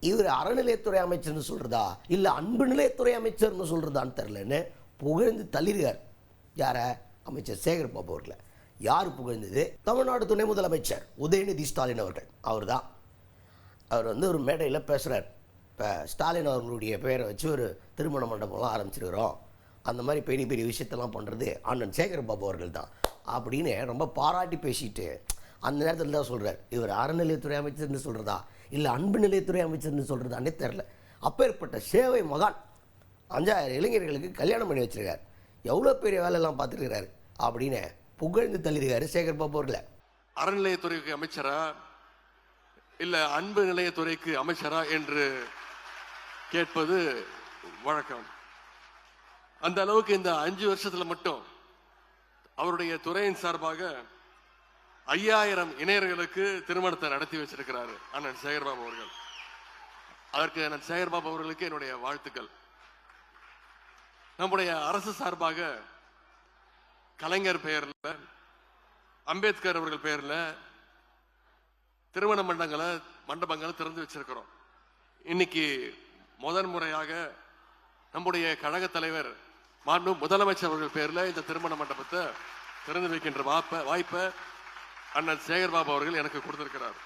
இவர் அறநிலையத்துறை அமைச்சர்னு சொல்றதா இல்லை அன்பு நிலையத்துறை அமைச்சர்னு சொல்றதான்னு தெரிலன்னு புகழ்ந்து தள்ளிருக்கார். யார? அமைச்சர் சேகர் பாபு அவர்களை. யார் புகழ்ந்தது? தமிழ்நாடு துணை முதலமைச்சர் உதயநிதி ஸ்டாலின் அவர்கள். அவர் தான். அவர் ஒரு மேடையில் பேசுகிறார். இப்போ ஸ்டாலின் அவர்களுடைய பெயரை வச்சு ஒரு திருமண மண்டபம்லாம் ஆரம்பிச்சிருக்கிறோம், அந்த மாதிரி பெரிய பெரிய விஷயத்தெல்லாம் பண்ணுறது அண்ணன் சேகர் பாபு அவர்கள் தான் அப்படின்னு ரொம்ப பாராட்டி பேசிட்டு அந்த நேரத்தில் தான் சொல்கிறார், இவர் அறநிலையத்துறை அமைச்சர்னு சொல்கிறதா இல்லை அன்பு நிலையத்துறை அமைச்சர்னு சொல்கிறதானே தெரில. அப்பேற்பட்ட சேவை மகான் 5000 இளைஞர்களுக்கு கல்யாணம் பண்ணி வச்சிருக்கார், எவ்வளோ பெரிய வேலையெல்லாம் பார்த்துருக்கிறாரு அப்படின்னு புகழ்ந்து தள்ளியிருக்காரு சேகர் பாபு அவர்களை. அறநிலையத்துறைக்கு அமைச்சரா இல்லை அன்பு நிலையத்துறைக்கு அமைச்சரா என்று கேட்பது வழக்கம். அந்த அளவுக்கு இந்த 5 வருஷத்துல மட்டும் அவருடைய துறையின் சார்பாக 5000 இணையர்களுக்கு திருமணத்தை நடத்தி வச்சிருக்கிறாரு அண்ணன் சேகர்பாபு அவர்கள். அதற்கு அண்ணன் சேகர்பாபு அவர்களுக்கு என்னுடைய வாழ்த்துக்கள். நம்முடைய அரசு சார்பாக கலைஞர் பெயர்ல, அம்பேத்கர் அவர்கள் பெயர்ல திருமண மண்டபங்களை திறந்து வச்சிருக்கிறோம். இன்னைக்கு முதன் முறையாக நம்முடைய கழக தலைவர் மாண்பு முதலமைச்சர் அவர்கள் பெயர்ல இந்த திருமண மண்டபத்தை திறந்து வைக்கின்ற வாய்ப்பை அண்ணன் சேகர்பாபு அவர்கள் எனக்கு கொடுத்திருக்கிறார்.